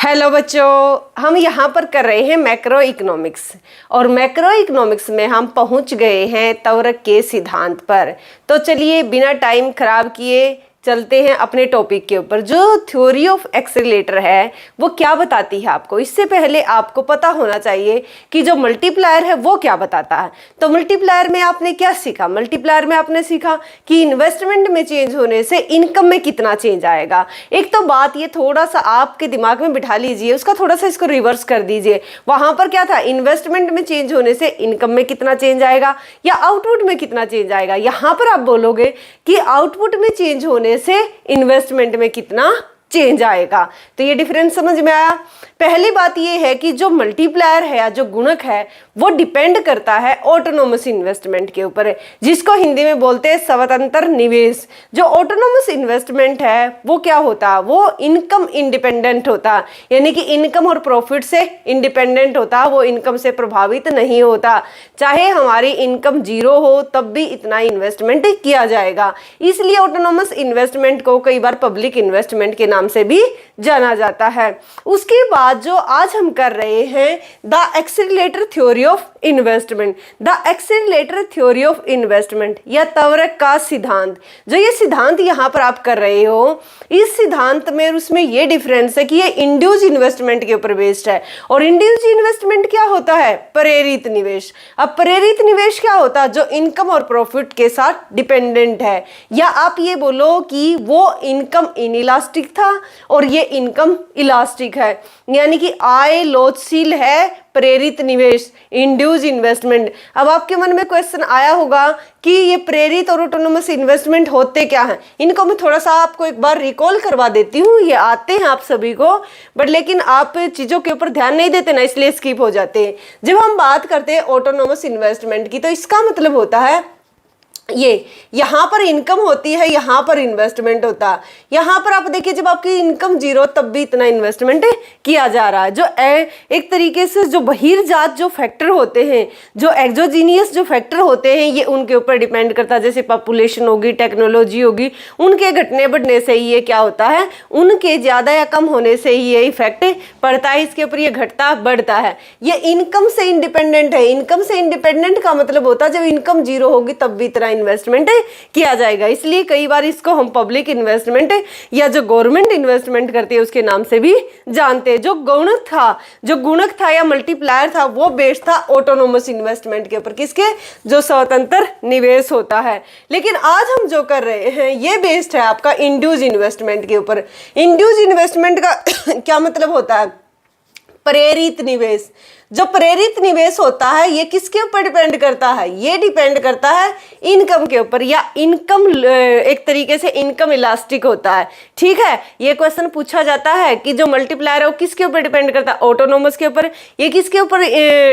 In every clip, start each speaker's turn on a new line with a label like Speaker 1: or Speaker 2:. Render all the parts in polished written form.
Speaker 1: Hello बच्चों, हम यहाँ पर कर रहे हैं मैक्रो इकोनॉमिक्स और मैक्रो इकोनॉमिक्स में हम पहुँच गए हैं त्वरक के सिद्धांत पर। तो चलिए बिना टाइम खराब किए चलते हैं अपने टॉपिक के ऊपर। जो थ्योरी ऑफ एक्सेलरेटर है वो क्या बताती है आपको, इससे पहले आपको पता होना चाहिए कि जो मल्टीप्लायर है वो क्या बताता है। तो मल्टीप्लायर में आपने क्या सीखा? मल्टीप्लायर में आपने सीखा कि इन्वेस्टमेंट में चेंज होने से इनकम में कितना चेंज आएगा। एक तो बात ये थोड़ा सा आपके दिमाग में बिठा लीजिए, उसका थोड़ा सा इसको रिवर्स कर दीजिए। वहां पर क्या था? इन्वेस्टमेंट में चेंज होने से इनकम में कितना चेंज आएगा या आउटपुट में कितना चेंज आएगा। यहाँ पर आप बोलोगे कि आउटपुट में चेंज होने से इन्वेस्टमेंट में कितना चेंज आएगा। तो ये डिफरेंस समझ में आया। पहली बात ये है कि जो मल्टीप्लायर है या जो गुणक है वो डिपेंड करता है ऑटोनोमस इन्वेस्टमेंट के ऊपर, जिसको हिंदी में बोलते हैं स्वतंत्र निवेश। जो ऑटोनोमस इन्वेस्टमेंट है वो क्या होता? वो इनकम इंडिपेंडेंट होता, यानी कि इनकम और प्रॉफिट से इंडिपेंडेंट होता, वो इनकम से प्रभावित नहीं होता। चाहे हमारी इनकम जीरो हो तब भी इतना इन्वेस्टमेंट किया जाएगा। इसलिए ऑटोनोमस इन्वेस्टमेंट को कई बार पब्लिक इन्वेस्टमेंट के नाम से भी जाना जाता है। उसके बाद जो आज हम कर रहे हैं the accelerator theory of investment, the accelerator theory of investment या त्वरक का सिद्धांत। जो ये सिद्धांत यहाँ पर आप कर रहे हो, इस सिद्धांत में उसमें ये डिफरेंस है कि ये इंड्यूस इन्वेस्टमेंट के ऊपर बेस्ड है। और इंड्यूस इन्वेस्टमेंट क्या होता है? प्रेरित निवेश। अब प्रेरित निवेश क्या होता है? जो इनकम और प्रॉफिट के साथ डिपेंडेंट है, या आप ये बोलो कि वो इनकम इनइलास्टिक था और ये इनकम इलास्टिक है, यानी कि आय लोचशील है प्रेरित निवेश, इंड्यूस इन्वेस्टमेंट। अब आपके मन में क्वेश्चन आया होगा कि ये प्रेरित और ऑटोनोमस इन्वेस्टमेंट होते क्या हैं। इनको मैं थोड़ा सा आपको एक बार रिकॉल करवा देती हूँ। ये आते हैं आप सभी को, बट लेकिन आप चीज़ों के ऊपर ध्यान नहीं देते ना, इसलिए स्किप हो जाते हैं। जब हम बात करते हैं ऑटोनोमस इन्वेस्टमेंट की, तो इसका मतलब होता है ये यहाँ पर इनकम होती है, यहाँ पर इन्वेस्टमेंट होता है। यहाँ पर आप देखिए जब आपकी इनकम जीरो तब भी इतना इन्वेस्टमेंट किया जा रहा है। जो एक तरीके से जो बहिर्जात जो फैक्टर होते हैं, जो एक्सोजीनियस जो फैक्टर होते हैं, ये उनके ऊपर डिपेंड करता है। जैसे पॉपुलेशन होगी, टेक्नोलॉजी होगी, उनके घटने बढ़ने से ही ये क्या होता है, उनके ज़्यादा या कम होने से ही ये इफेक्ट पड़ता है। इसके ऊपर ये घटता बढ़ता है। ये इनकम से इंडिपेंडेंट है। इनकम से इंडिपेंडेंट का मतलब होता है जब इनकम जीरो होगी तब भी इतना इन्वेस्टमेंट किया जाएगा। इसलिए कई बार इसको हम पब्लिक इन्वेस्टमेंट या जो गवर्नमेंट इन्वेस्टमेंट करती है उसके नाम से भी जानते हैं। जो गुणक था या मल्टीप्लायर था वो बेस्ड था ऑटोनोमस इन्वेस्टमेंट के ऊपर। किसके? जो स्वतंत्र निवेश होता है। लेकिन आज हम जो कर रहे हैं ये बेस्ड है आपका इंड्यूस इन्वेस्टमेंट के ऊपर। इंड्यूस इन्वेस्टमेंट का क्या मतलब होता है? प्रेरित निवेश। जो प्रेरित निवेश होता है ये किसके ऊपर डिपेंड करता है? ये डिपेंड करता है इनकम के ऊपर, या इनकम एक तरीके से इनकम इलास्टिक होता है। ठीक है, ये क्वेश्चन पूछा जाता है कि जो मल्टीप्लायर है वो किसके ऊपर डिपेंड करता है? ऑटोनोमस के ऊपर। ये किसके ऊपर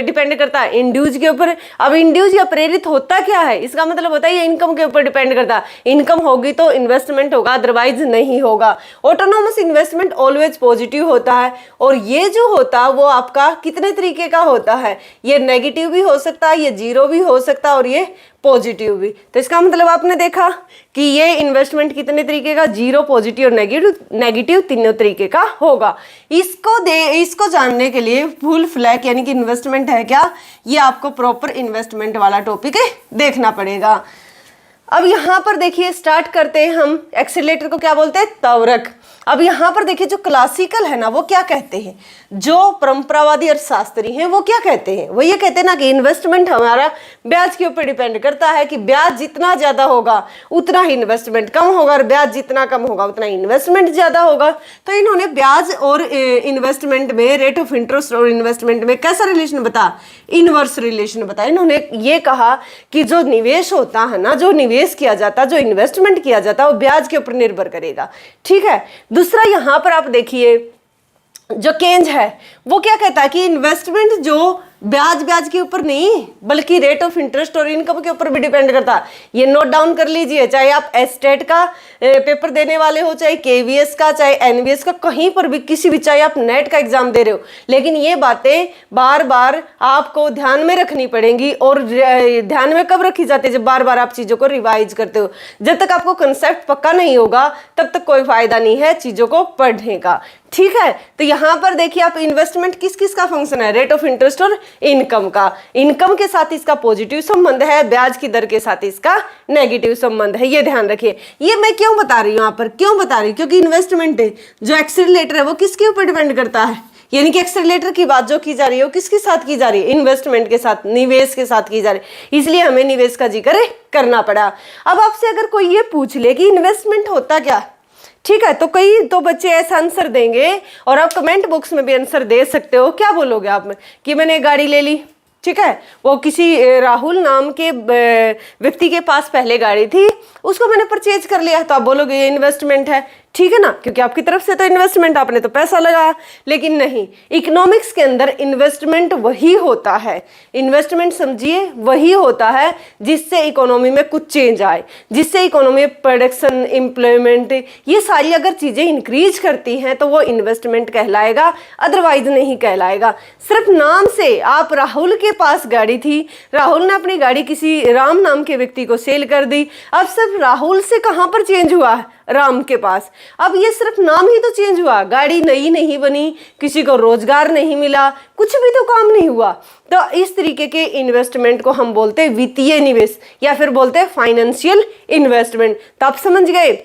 Speaker 1: डिपेंड करता है? इंड्यूस के ऊपर। अब इंड्यूस या प्रेरित होता क्या है? इसका मतलब होता है ये इनकम के ऊपर डिपेंड करता है। इनकम होगी तो इन्वेस्टमेंट होगा, अदरवाइज नहीं होगा। ऑटोनोमस इन्वेस्टमेंट ऑलवेज पॉजिटिव होता है। और ये जो होता है वो आपका कितने तरीके का होता है? ये नेगेटिव भी हो सकता है, ये जीरो भी हो सकता है और ये पॉजिटिव भी। तो इसका मतलब आपने देखा कि ये इन्वेस्टमेंट कितने तरीके का? जीरो, पॉजिटिव और नेगेटिव तीनों तरीके का होगा। इसको जानने के लिए फुल फ्लैग यानी कि इन्वेस्टमेंट है क्या, ये आपको प्रॉपर इन्वेस्टमेंट वाला टॉपिक देखना पड़ेगा। अब यहाँ पर देखिए स्टार्ट करते हैं हम। एक्सेलरेटर को क्या बोलते हैं? त्वरक। अब यहाँ पर देखिए जो क्लासिकल है ना वो क्या कहते हैं, जो परंपरावादी अर्थशास्त्री हैं वो क्या कहते हैं? वो ये कहते हैं ना कि इन्वेस्टमेंट हमारा ब्याज के ऊपर डिपेंड करता है, कि ब्याज जितना ज़्यादा होगा उतना ही इन्वेस्टमेंट कम होगा, और ब्याज जितना कम होगा उतना इन्वेस्टमेंट ज़्यादा होगा। तो इन्होंने ब्याज और इन्वेस्टमेंट में, रेट ऑफ इंटरेस्ट और इन्वेस्टमेंट में कैसा रिलेशन बताया? इनवर्स रिलेशन बताया। इन्होंने ये कहा कि जो निवेश होता है ना, जो निवेश किया जाता, जो इन्वेस्टमेंट किया जाता वो ब्याज के ऊपर निर्भर करेगा। ठीक है। दूसरा यहाँ पर आप देखिए जो केन्ज है वो क्या कहता है कि इन्वेस्टमेंट जो ब्याज के ऊपर नहीं बल्कि रेट ऑफ इंटरेस्ट और इनकम के ऊपर भी डिपेंड करता है। ये नोट डाउन कर लीजिए, चाहे आप एस्टेट का पेपर देने वाले हो, चाहे केवीएस का, चाहे एनवीएस का, कहीं पर भी किसी भी, चाहे आप नेट का एग्जाम दे रहे हो, लेकिन ये बातें बार बार आपको ध्यान में रखनी पड़ेंगी। और ध्यान में कब रखी जाती है? जब बार बार आप चीज़ों को रिवाइज करते हो। जब तक आपको कंसेप्ट पक्का नहीं होगा तब तक कोई फायदा नहीं है चीज़ों को पढ़ने का। ठीक है। तो यहाँ पर देखिए आप, इन्वेस्टमेंट किस किस का फंक्शन है, रेट ऑफ इंटरेस्ट और इनकम का। इनकम के साथ इसका पॉजिटिव संबंध है, ब्याज की दर के साथ इसका नेगेटिव संबंध है, ये ध्यान रखिए। ये मैं क्यों बता रही हूँ यहाँ पर, क्यों बता रही हूँ, क्योंकि इन्वेस्टमेंट जो एक्सेलरेटर है वो किसके ऊपर डिपेंड करता है, यानी कि एक्सेलरेटर की बात जो की जा रही है वो किसके साथ की जा रही है, इन्वेस्टमेंट के साथ, निवेश के साथ की जा रही है, इसलिए हमें निवेश का जिक्र करना पड़ा। अब आपसे अगर कोई ये पूछ ले कि इन्वेस्टमेंट होता क्या, ठीक है, तो कई तो बच्चे ऐसा आंसर देंगे और आप कमेंट बॉक्स में भी आंसर दे सकते हो। क्या बोलोगे आप में कि मैंने गाड़ी ले ली, ठीक है, वो किसी राहुल नाम के व्यक्ति के पास पहले गाड़ी थी, उसको मैंने परचेज कर लिया, तो आप बोलोगे ये इन्वेस्टमेंट है, ठीक है ना, क्योंकि आपकी तरफ से तो इन्वेस्टमेंट, आपने तो पैसा लगाया। लेकिन नहीं, इकोनॉमिक्स के अंदर इन्वेस्टमेंट वही होता है, इन्वेस्टमेंट समझिए वही होता है जिससे इकोनॉमी में कुछ चेंज आए, जिससे इकोनॉमी में प्रोडक्शन, एम्प्लॉयमेंट, ये सारी अगर चीजें इंक्रीज करती हैं तो वो इन्वेस्टमेंट कहलाएगा, अदरवाइज नहीं कहलाएगा। सिर्फ नाम से, आप राहुल के पास गाड़ी थी, राहुल ने अपनी गाड़ी किसी राम नाम के व्यक्ति को सेल कर दी, अब सिर्फ राहुल से कहाँ पर चेंज हुआ है, राम के पास। अब ये सिर्फ नाम ही तो चेंज हुआ, गाड़ी नई नहीं बनी, किसी को रोजगार नहीं मिला, कुछ भी तो काम नहीं हुआ। तो इस तरीके के इन्वेस्टमेंट को हम बोलते हैं वित्तीय निवेश, या फिर बोलते हैं फाइनेंशियल इन्वेस्टमेंट। तो आप समझ गए,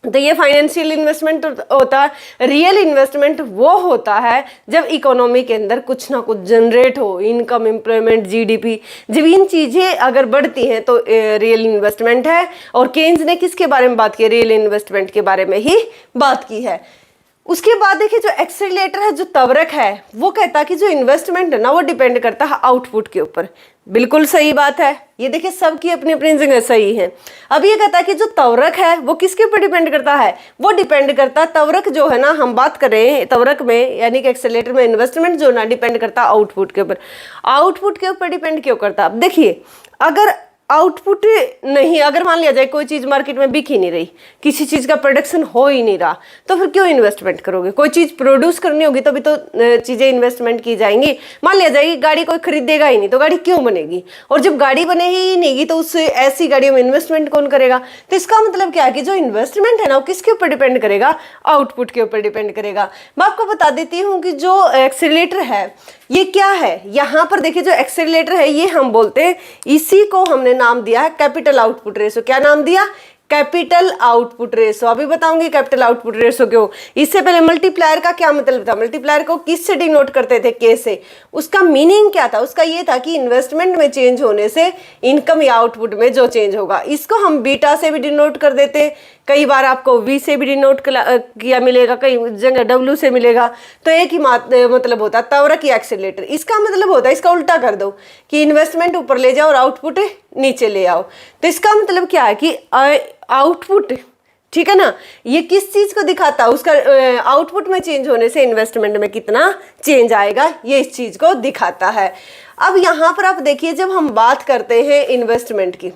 Speaker 1: तो ये फाइनेंशियल इन्वेस्टमेंट होता है। रियल इन्वेस्टमेंट वो होता है जब इकोनॉमी के अंदर कुछ ना कुछ जनरेट हो, इनकम, एम्प्लॉयमेंट, जीडीपी, जब इन चीज़ें अगर बढ़ती हैं तो रियल इन्वेस्टमेंट है। और केन्स ने किसके बारे में बात की, रियल इन्वेस्टमेंट के बारे में ही बात की है। उसके बाद देखिए जो एक्सेलरेटर है, जो तवरक है, वो कहता है कि जो इन्वेस्टमेंट है ना वो डिपेंड करता है आउटपुट के ऊपर। बिल्कुल सही बात है, ये देखिए सबकी अपनी अपनी जगह सही है। अब ये कहता है कि जो तवरक है वो किसके ऊपर डिपेंड करता है, वो डिपेंड करता है, तवरक जो है ना, हम बात कर रहे हैं तवरक में, यानी कि एक्सेलरेटर में इन्वेस्टमेंट जो ना डिपेंड करता है आउटपुट के ऊपर। आउटपुट के ऊपर डिपेंड क्यों करता है, अब देखिए अगर आउटपुट नहीं, अगर मान लिया जाए कोई चीज़ मार्केट में बिक ही नहीं रही, किसी चीज़ का प्रोडक्शन हो ही नहीं रहा, तो फिर क्यों इन्वेस्टमेंट करोगे। कोई चीज़ प्रोड्यूस करनी होगी तभी तो चीज़ें इन्वेस्टमेंट की जाएंगी। मान लिया जाए गाड़ी कोई खरीदेगा ही नहीं तो गाड़ी क्यों बनेगी, और जब गाड़ी बने ही नहीं तो उस ऐसी गाड़ियों में इन्वेस्टमेंट कौन करेगा। तो इसका मतलब क्या है कि जो इन्वेस्टमेंट है ना वो किसके ऊपर डिपेंड करेगा, आउटपुट के ऊपर डिपेंड करेगा। मैं आपको बता देती हूँ कि जो एक्सेलरेटर है ये क्या है। यहाँ पर देखिए जो एक्सेलरेटर है ये हम बोलते हैं, इसी को हमने नाम दिया है कैपिटल आउटपुट रेशो। क्या नाम दिया, कैपिटल आउटपुट रेशो। अभी बताऊंगी कैपिटल आउटपुट रेशो क्यों। इससे पहले मल्टीप्लायर का क्या मतलब था, मल्टीप्लायर को किस से डिनोट करते थे, के से। उसका मीनिंग क्या था, उसका ये था कि इन्वेस्टमेंट में चेंज होने से इनकम या आउटपुट में जो चेंज होगा, इसको हम बीटा से भी डिनोट कर देते, कई बार आपको वी से भी डिनोट किया मिलेगा, कई जगह डब्ल्यू से मिलेगा। तो एक ही मतलब होता है तवरक या एक्सेलरेटर। इसका मतलब होता है, इसका उल्टा कर दो कि इन्वेस्टमेंट ऊपर ले जाओ और आउटपुट नीचे ले आओ। तो इसका मतलब क्या है कि आउटपुट, ठीक है ना, ये किस चीज को दिखाता है, उसका आउटपुट में चेंज होने से इन्वेस्टमेंट में कितना चेंज आएगा, ये इस चीज को दिखाता है। अब यहाँ पर आप देखिए जब हम बात करते हैं इन्वेस्टमेंट की,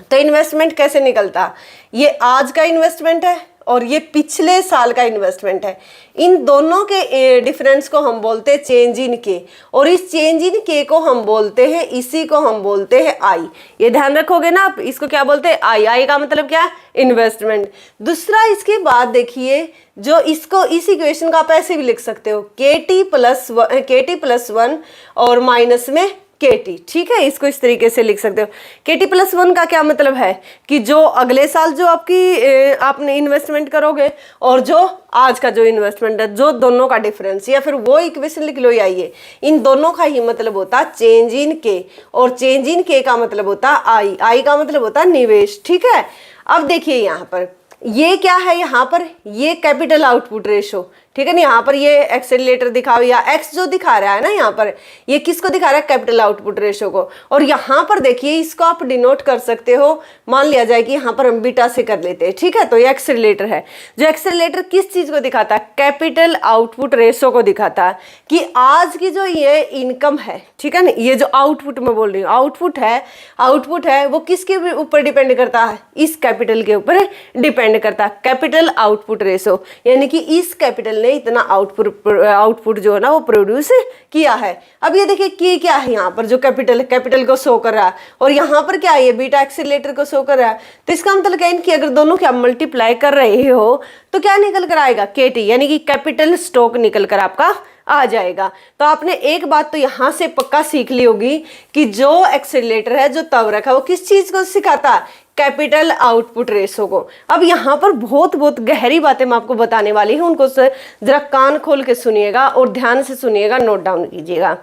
Speaker 1: तो इन्वेस्टमेंट कैसे निकलता, ये आज का इन्वेस्टमेंट है और ये पिछले साल का इन्वेस्टमेंट है। इन दोनों के डिफरेंस को हम बोलते हैं चेंज इन के, और इस चेंज इन के को हम बोलते हैं, इसी को हम बोलते हैं आई। ये ध्यान रखोगे ना आप, इसको क्या बोलते हैं, आई। आई का मतलब क्या, इन्वेस्टमेंट। दूसरा इसके बाद देखिए जो इसको, इस इक्वेशन का आप ऐसे भी लिख सकते हो, KT+1 और माइनस में KT, ठीक है, इसको इस तरीके से लिख सकते हो। KT+1 का क्या मतलब है कि जो अगले साल जो आपने इन्वेस्टमेंट करोगे और जो आज का जो इन्वेस्टमेंट है, जो दोनों का डिफरेंस, या फिर वो इक्वेशन लिख लो, आइए, इन दोनों का ही मतलब होता चेंज इन के, और चेंज इन के का मतलब होता आई। आई का मतलब होता निवेश, ठीक है। अब देखिए यहाँ पर ये क्या है, यहाँ पर ये कैपिटल आउटपुट रेशो, ठीक है ना। यहाँ पर ये एक्सेलरेटर दिखाओ या एक्स जो दिखा रहा है ना, यहाँ पर ये किसको दिखा रहा है, कैपिटल आउटपुट रेशो को। और यहाँ पर देखिए इसको आप डिनोट कर सकते हो, मान लिया जाए कि यहाँ पर हम बीटा से कर लेते हैं, ठीक है। तो ये एक्सेलरेटर है, जो एक्सेलरेटर किस चीज को दिखाता है, कैपिटल आउटपुट रेशो को दिखाता है कि आज की जो ये इनकम है, ठीक है ना, ये जो आउटपुट में बोल रही हूँ, आउटपुट है वो किसके ऊपर डिपेंड करता है, इस कैपिटल के ऊपर डिपेंड डिपेंड करता है कैपिटल आउटपुट रेशो, यानी कि इस कैपिटल ने इतना आउटपुट जो है ना वो प्रोड्यूस किया है। अब ये देखिए कि क्या है, यहाँ पर जो कैपिटल को शो कर रहा है और यहाँ पर क्या है, ये बीटा एक्सीलरेटर को शो कर रहा है। तो इसका मतलब क्या है कि अगर दोनों की आप मल्टीप्लाई कर रहे हो तो क्या निकल कर आएगा, केटी, यानी कि कैपिटल स्टॉक निकल कर आपका आ जाएगा। तो आपने एक बात तो यहाँ से पक्का सीख ली होगी कि जो एक्सीलरेटर है, जो तवरक है, वो किस चीज को सिखाता है, कैपिटल आउटपुट रेशो को। अब यहाँ पर बहुत गहरी बातें मैं आपको बताने वाली हूँ, उनको जरा कान खोल के सुनिएगा और ध्यान से सुनिएगा, नोट डाउन कीजिएगा।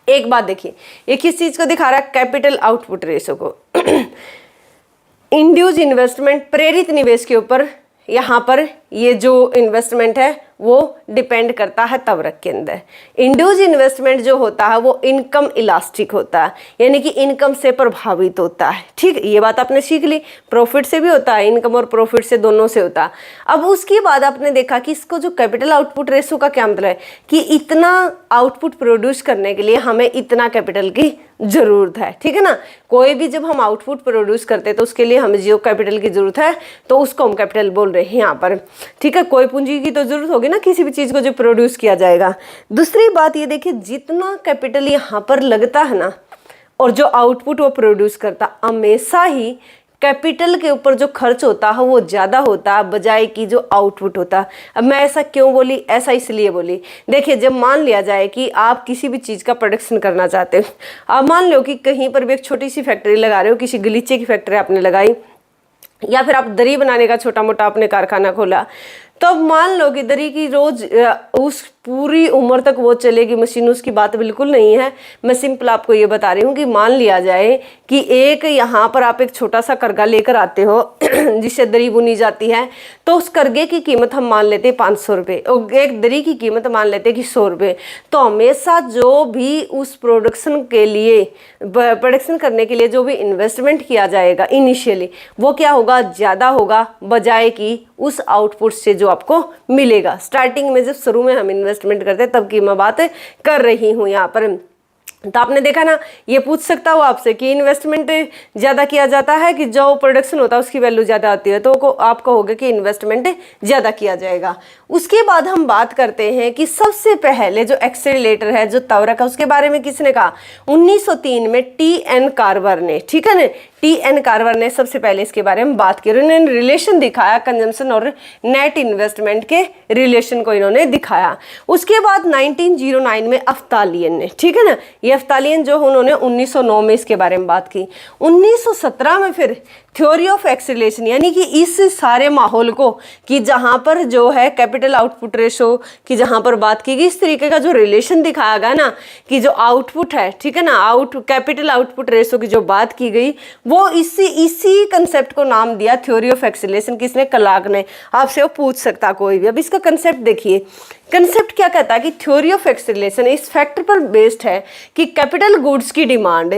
Speaker 1: एक बात देखिए, ये किस चीज को दिखा रहा है, कैपिटल आउटपुट रेशो को। इंड्यूस इन्वेस्टमेंट, प्रेरित निवेश के ऊपर यहाँ पर ये जो इन्वेस्टमेंट है वो डिपेंड करता है तवरक के अंदर। इंड्यूस इन्वेस्टमेंट जो होता है वो इनकम इलास्टिक होता है, यानी कि इनकम से प्रभावित होता है। ठीक, ये बात आपने सीख ली। प्रॉफिट से भी होता है, इनकम और प्रॉफिट से दोनों से होता है। अब उसके बाद आपने देखा कि इसको जो कैपिटल आउटपुट रेशो का क्या मतलब है कि इतना आउटपुट प्रोड्यूस करने के लिए हमें इतना कैपिटल की जरूरत है। ठीक है ना, कोई भी जब हम आउटपुट प्रोड्यूस करते हैं तो उसके लिए हमें जो कैपिटल की जरूरत है तो उसको हम कैपिटल बोल रहे हैं यहाँ पर। ठीक है, कोई पूंजी की तो जरूरत होगी ना किसी भी चीज को जो प्रोड्यूस किया जाएगा। दूसरी बात ये देखिए, जितना कैपिटल यहाँ पर लगता है ना और जो आउटपुट वो प्रोड्यूस करता, हमेशा ही कैपिटल के ऊपर जो खर्च होता है वो ज़्यादा होता है बजाय कि जो आउटपुट होता। अब मैं ऐसा क्यों बोली, ऐसा इसलिए बोली, देखिए जब मान लिया जाए कि आप किसी भी चीज़ का प्रोडक्शन करना चाहते हो, आप मान लो कि कहीं पर भी एक छोटी सी फैक्ट्री लगा रहे हो, किसी गलीचे की फैक्ट्री आपने लगाई, या फिर आप दरी बनाने का छोटा मोटा आपने कारखाना खोला, तो मान लो कि दरी की रोज उस पूरी उम्र तक वो चलेगी मशीन, उसकी बात बिल्कुल नहीं है। मैं सिंपल आपको ये बता रही हूँ कि मान लिया जाए कि एक यहाँ पर आप एक छोटा सा करगा लेकर आते हो जिससे दरी बुनी जाती है, तो उस करगे की कीमत हम मान लेते हैं 500 रुपये और एक दरी की कीमत मान लेते हैं कि 100 रुपये। तो हमेशा जो भी उस प्रोडक्शन के लिए, प्रोडक्शन करने के लिए जो भी इन्वेस्टमेंट किया जाएगा इनिशियली, वो क्या होगा, ज़्यादा होगा बजाय कि उस आउटपुट से जो आपको मिलेगा। स्टार्टिंग में जब शुरू में हम इन्वेस्टमेंट करते हैं तब की मैं बात कर रही हूँ यहाँ पर। तो आपने देखा ना, ये पूछ सकता हो आपसे कि इन्वेस्टमेंट ज़्यादा किया जाता है कि जो प्रोडक्शन होता है उसकी वैल्यू ज़्यादा आती है, तो आप कहोगे कि इन्वेस्टमेंट ज़्यादा किया जाएगा। उसके बाद हम बात करते हैं कि सबसे पहले जो एक्सेलरेटर है, जो तवरक है, उसके बारे में किसने कहा, 1903 में टी.एन. कार्वर ने। ठीक है ना, टी.एन. कार्वर ने सबसे पहले इसके बारे में बात की, उन्होंने रिलेशन दिखाया, कंजम्पशन और नेट इन्वेस्टमेंट के रिलेशन को इन्होंने दिखाया। उसके बाद 1909 में अफ्तालियन ने, ठीक है ना, ये अफ्तालियन जो उन्होंने 1909 में इसके बारे में बात की। 1917 में फिर थ्योरी ऑफ एक्सीलरेशन, यानी कि इस सारे माहौल को कि जहाँ पर जो है कैपिटल आउटपुट रेशो की जहाँ पर बात की गई, इस तरीके का जो रिलेशन दिखाया गया ना कि जो आउटपुट है, ठीक है ना, कैपिटल आउटपुट रेशो की जो बात की गई, वो इसी कंसेप्ट को नाम दिया थ्योरी ऑफ एक्सीलरेशन। किसने, क्लार्क ने। आपसे वो पूछ सकता कोई भी। अब इसका कंसेप्ट देखिए, कंसेप्ट क्या कहता है कि थ्योरी ऑफ एक्सीलरेशन इस फैक्टर पर बेस्ड है कि कैपिटल गुड्स की डिमांड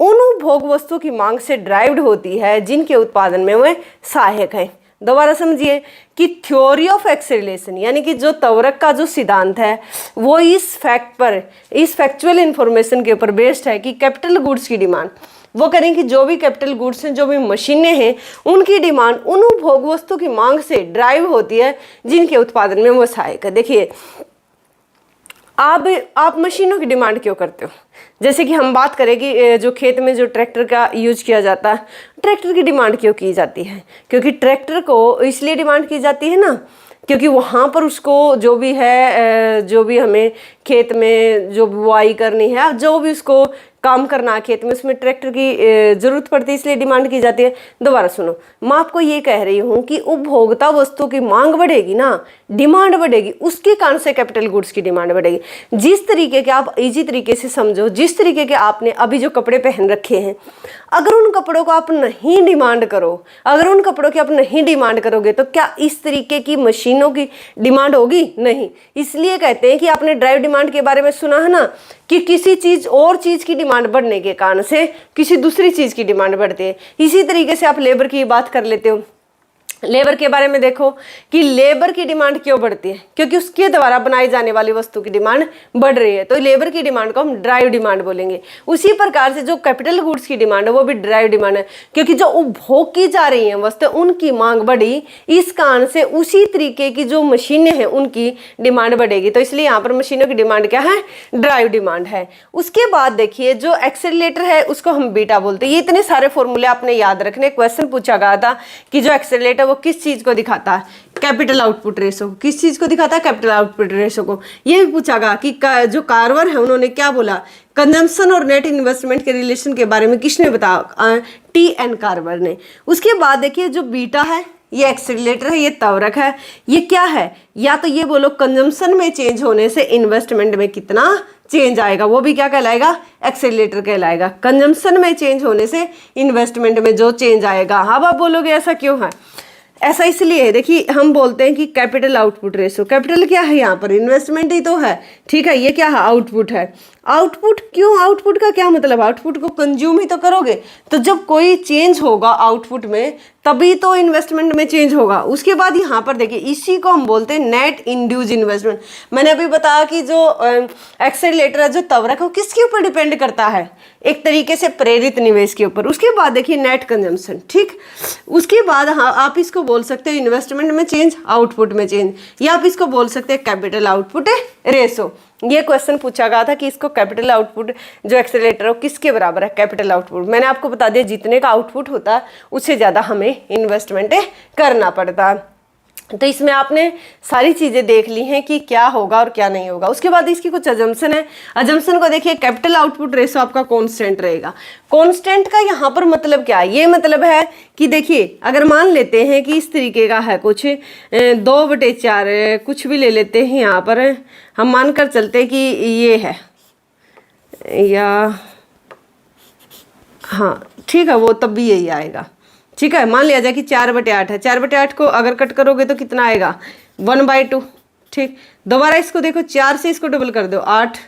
Speaker 1: उन उपभोग वस्तुओं की मांग से ड्राइव्ड होती है जिनके उत्पादन में वे सहायक हैं। दोबारा समझिए कि थ्योरी ऑफ एक्सीलरेशन यानी कि जो तवरक का जो सिद्धांत है वो इस फैक्ट पर, इस फैक्चुअल इंफॉर्मेशन के ऊपर बेस्ड है कि कैपिटल गुड्स की डिमांड, वो करें कि जो भी कैपिटल गुड्स हैं, जो भी मशीनें हैं, उनकी डिमांड उन उपभोग वस्तु की मांग से ड्राइव होती है जिनके उत्पादन में वो सहायक है। देखिए आप मशीनों की डिमांड क्यों करते हो, जैसे कि हम बात करें कि जो खेत में जो ट्रैक्टर का यूज किया जाता है, ट्रैक्टर की डिमांड क्यों की जाती है, क्योंकि ट्रैक्टर को इसलिए डिमांड की जाती है ना, क्योंकि वहाँ पर उसको जो भी है, जो भी हमें खेत में जो बुआई करनी है, जो भी उसको काम करना है खेत में, उसमें ट्रैक्टर की ज़रूरत पड़ती है, इसलिए डिमांड की जाती है। दोबारा सुनो, मैं आपको ये कह रही हूँ कि उपभोक्ता वस्तु की मांग बढ़ेगी ना, डिमांड बढ़ेगी, उसके कारण से कैपिटल गुड्स की डिमांड बढ़ेगी। जिस तरीके के आप इजी तरीके से समझो, जिस तरीके के आपने अभी जो कपड़े पहन रखे हैं, अगर उन कपड़ों को आप नहीं डिमांड करो, अगर उन कपड़ों की आप नहीं डिमांड करोगे तो क्या इस तरीके की मशीनों की डिमांड होगी? नहीं। इसलिए कहते हैं कि आपने ड्राइव डिमांड के बारे में सुना है ना कि किसी चीज़ और चीज़ की डिमांड बढ़ने के कारण से किसी दूसरी चीज़ की डिमांड बढ़ती है। इसी तरीके से आप लेबर की बात कर लेते हो, लेबर के बारे में देखो कि लेबर की डिमांड क्यों बढ़ती है, क्योंकि उसके द्वारा बनाई जाने वाली वस्तु की डिमांड बढ़ रही है, तो लेबर की डिमांड को हम ड्राइव डिमांड बोलेंगे। उसी प्रकार से जो कैपिटल गुड्स की डिमांड है वो भी ड्राइव डिमांड है, क्योंकि जो उपभोग की जा रही है वस्तु उनकी मांग बढ़ी, इस कारण से उसी तरीके की जो मशीनें हैं उनकी डिमांड बढ़ेगी। तो इसलिए यहाँ पर मशीनों की डिमांड क्या है, ड्राइव डिमांड है। उसके बाद देखिए जो एक्सेलरेटर है उसको हम बीटा बोलते हैं। ये इतने सारे फॉर्मूले आपने याद रखने। क्वेश्चन पूछा गया था कि जो एक्सेलरेटर वो किस चीज को दिखाता है, कैपिटल आउटपुट रेशो। किस चीज को दिखाता है, कैपिटल आउटपुट रेशो को। ये भी पूछा गया कि जो कार्वर है उन्होंने क्या बोला, कंजम्पशन और नेट इन्वेस्टमेंट के रिलेशन के बारे में किसने बताया, टी.एन. कार्वर ने। उसके बाद देखिए जो बीटा है ये एक्सेलरेटर है, ये त्वरक है। ये क्या है, या तो ये बोलो कंजम्पशन में चेंज होने से इन्वेस्टमेंट में कितना चेंज आएगा, वो भी क्या कहलाएगा, एक्सेलरेटर कहलाएगा। कंजम्पशन में चेंज होने से इन्वेस्टमेंट में जो चेंज आएगा। अब आप बोलोगे ऐसा क्यों है, ऐसा इसलिए है, देखिए हम बोलते हैं कि कैपिटल आउटपुट रेशो। कैपिटल क्या है यहाँ पर, इन्वेस्टमेंट ही तो है, ठीक है। ये क्या है, आउटपुट है। आउटपुट क्यों, आउटपुट का क्या मतलब, आउटपुट को कंज्यूम ही तो करोगे, तो जब कोई चेंज होगा आउटपुट में तभी तो इन्वेस्टमेंट में चेंज होगा। उसके बाद यहाँ पर देखिए इसी को हम बोलते हैं नेट इंड्यूस इन्वेस्टमेंट। मैंने अभी बताया कि जो एक्सेलरेटर है, जो त्वरक है, वो किसके ऊपर डिपेंड करता है, एक तरीके से प्रेरित निवेश के ऊपर। उसके बाद देखिए नेट कंजम्पशन, ठीक। उसके बाद हाँ आप इसको बोल सकते हो इन्वेस्टमेंट में चेंज, आउटपुट में चेंज, या आप इसको बोल सकते हैं कैपिटल आउटपुट रेशो। ये क्वेश्चन पूछा गया था कि इसको कैपिटल आउटपुट जो एक्सेलरेटर है किसके बराबर है, कैपिटल आउटपुट। मैंने आपको बता दिया जितने का आउटपुट होता है उससे ज़्यादा हमें इन्वेस्टमेंट करना पड़ता है। तो इसमें आपने सारी चीज़ें देख ली हैं कि क्या होगा और क्या नहीं होगा। उसके बाद इसकी कुछ अजम्पशन है। अजम्पशन को देखिए, कैपिटल आउटपुट रेशो आपका कांस्टेंट रहेगा। कांस्टेंट का यहाँ पर मतलब क्या है, ये मतलब है कि देखिए अगर मान लेते हैं कि इस तरीके का है कुछ 2/4 कुछ भी ले लेते हैं, यहाँ पर हम मानकर चलते हैं कि ये है, या हाँ ठीक है वो तब भी यही आएगा, ठीक है। मान लिया जाए कि 4/8 है, 4/8 को अगर कट करोगे तो कितना आएगा, 1/2, ठीक। दोबारा इसको देखो, 4 से इसको डबल कर दो 8,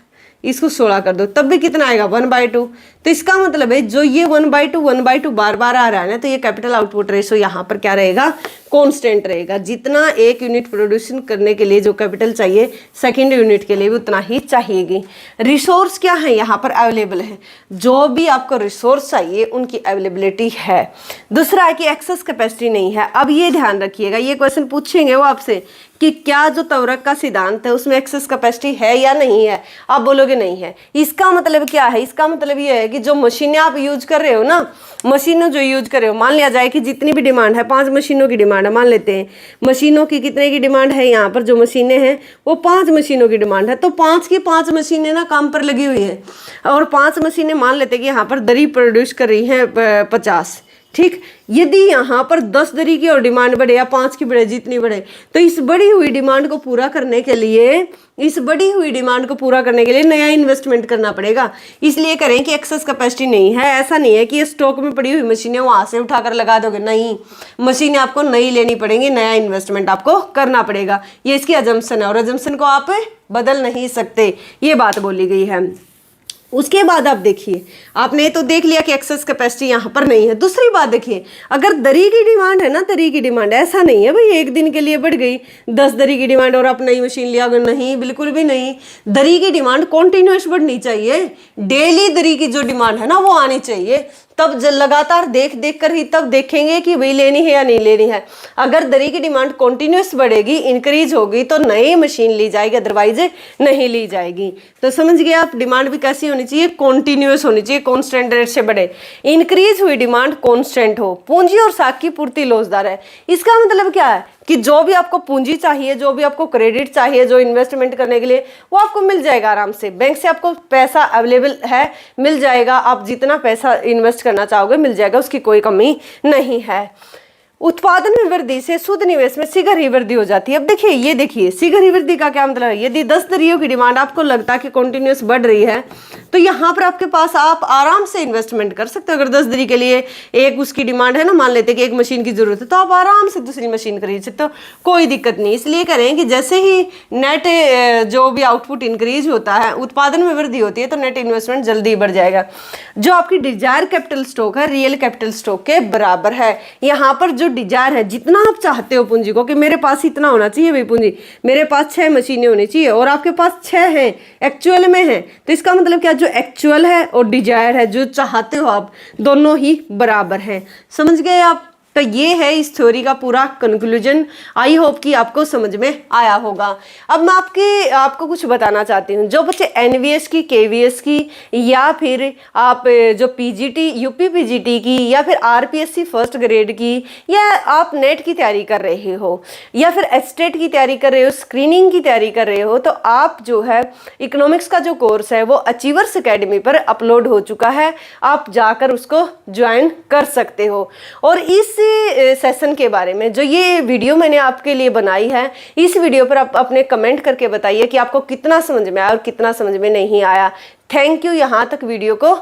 Speaker 1: इसको 16 कर दो, तब भी कितना आएगा, 1/2। तो इसका मतलब है जो ये 1/2 बार बार आ रहा है ना, तो ये कैपिटल आउटपुट रेशो यहाँ पर क्या रहेगा, कांस्टेंट रहेगा। जितना एक यूनिट प्रोड्यूशन करने के लिए जो कैपिटल चाहिए, सेकंड यूनिट के लिए भी उतना ही चाहिएगी। रिसोर्स क्या है यहाँ पर, अवेलेबल है। जो भी आपको रिसोर्स चाहिए उनकी अवेलेबिलिटी है। दूसरा है कि एक्सेस कैपेसिटी नहीं है। अब ये ध्यान रखिएगा, ये क्वेश्चन पूछेंगे वो आपसे कि क्या जो त्वरक का सिद्धांत है उसमें एक्सेस कैपेसिटी है या नहीं है। आप बोलोगे नहीं है। इसका मतलब क्या है, इसका मतलब ये है कि जो मशीनें आप यूज कर रहे हो ना, मशीनें जो यूज कर रहे हो, मान लिया जाए कि जितनी भी डिमांड है, 5 मशीनों की डिमांड है, मान लेते हैं मशीनों की कितने की डिमांड है, यहाँ पर जो मशीनें हैं वो 5 मशीनों की डिमांड है। तो 5 की 5 मशीनें ना काम पर लगी हुई हैं, और 5 मशीनें मान लेते हैं कि यहाँ पर दरी प्रोड्यूस कर रही हैं 50, ठीक। यदि यहाँ पर 10 दरी की और डिमांड बढ़े या 5 की बढ़े, जितनी बढ़े, तो इस बढ़ी हुई डिमांड को पूरा करने के लिए नया इन्वेस्टमेंट करना पड़ेगा। इसलिए करें कि एक्सेस कैपेसिटी नहीं है। ऐसा नहीं है कि ये स्टॉक में पड़ी हुई मशीनें वहां से उठाकर लगा दोगे, नहीं, मशीनें आपको नई लेनी पड़ेंगी, नया इन्वेस्टमेंट आपको करना पड़ेगा। ये इसकी अजम्पशन है, और अजम्पशन को आप बदल नहीं सकते, ये बात बोली गई है। उसके बाद आप देखिए, आपने तो देख लिया कि एक्सेस कैपेसिटी यहाँ पर नहीं है। दूसरी बात देखिए, अगर दरी की डिमांड है ना, दरी की डिमांड ऐसा नहीं है भाई एक दिन के लिए बढ़ गई 10 दरी की डिमांड और आप नई मशीन लिया, अगर नहीं, बिल्कुल भी नहीं। दरी की डिमांड कॉन्टिन्यूस बढ़नी चाहिए। डेली दरी की जो डिमांड है ना वो आनी चाहिए, तब लगातार देख देख कर ही तब देखेंगे कि भाई लेनी है या नहीं लेनी है। अगर दरी की डिमांड कॉन्टिन्यूस बढ़ेगी, इंक्रीज होगी, तो नई मशीन ली जाएगी, अदरवाइज नहीं ली जाएगी। तो समझ गए आप, डिमांड भी कैसी होनी चाहिए, कॉन्टिन्यूस होनी चाहिए, कांस्टेंट रेट से बढ़े। इंक्रीज हुई डिमांड कांस्टेंट हो। पूंजी और साख की पूर्ति लोजदार है। इसका मतलब क्या है कि जो भी आपको पूंजी चाहिए, जो भी आपको क्रेडिट चाहिए, जो इन्वेस्टमेंट करने के लिए, वो आपको मिल जाएगा आराम से। बैंक से आपको पैसा अवेलेबल है, मिल जाएगा। आप जितना पैसा इन्वेस्ट करना चाहोगे मिल जाएगा, उसकी कोई कमी नहीं है। उत्पादन में वृद्धि से शुद्ध निवेश में शीघ्र ही वृद्धि हो जाती है। अब देखिए, ये देखिए शीघ्र ही वृद्धि का क्या मतलब है। यदि 10 दरियों की डिमांड आपको लगता है कि कंटिन्यूस बढ़ रही है, तो यहाँ पर आपके पास आप आराम से इन्वेस्टमेंट कर सकते हो। अगर 10 दरी के लिए एक उसकी डिमांड है ना, मान लेते हैं कि एक मशीन की जरूरत है, तो आप आराम से दूसरी मशीन खरीद सकते हो, कोई दिक्कत नहीं। इसलिए करें कि जैसे ही नेट जो भी आउटपुट इंक्रीज होता है, उत्पादन में वृद्धि होती है, तो नेट इन्वेस्टमेंट जल्दी बढ़ जाएगा। जो आपकी डिजायर कैपिटल स्टॉक है, रियल कैपिटल स्टॉक के बराबर है। यहाँ पर जो डिजायर है, जितना आप चाहते हो पूंजी को कि मेरे पास इतना होना चाहिए भाई पूंजी, मेरे पास 6 मशीनें होनी चाहिए और आपके पास 6 हैं, एक्चुअल में है, तो इसका मतलब क्या, जो एक्चुअल है और डिजायर है, जो चाहते हो आप, दोनों ही बराबर हैं। समझ गए आप? तो ये है इस थ्योरी का पूरा कंक्लूजन। आई होप कि आपको समझ में आया होगा। अब मैं आपको कुछ बताना चाहती हूँ। जो बच्चे एनवीएस की, केवीएस की, या फिर आप जो पीजीटी, यूपी पीजीटी की, या फिर आरपीएससी फर्स्ट ग्रेड की, या आप नेट की तैयारी कर रहे हो, या फिर एस्टेट की तैयारी कर रहे हो, स्क्रीनिंग की तैयारी कर रहे हो, तो आप जो है इकोनॉमिक्स का जो कोर्स है वो अचीवर्स एकेडमी पर अपलोड हो चुका है। आप जाकर उसको ज्वाइन कर सकते हो। और इस सेशन के बारे में जो ये वीडियो मैंने आपके लिए बनाई है, इस वीडियो पर आप अपने कमेंट करके बताइए कि आपको कितना समझ में आया और कितना समझ में नहीं आया। थैंक यू यहाँ तक वीडियो को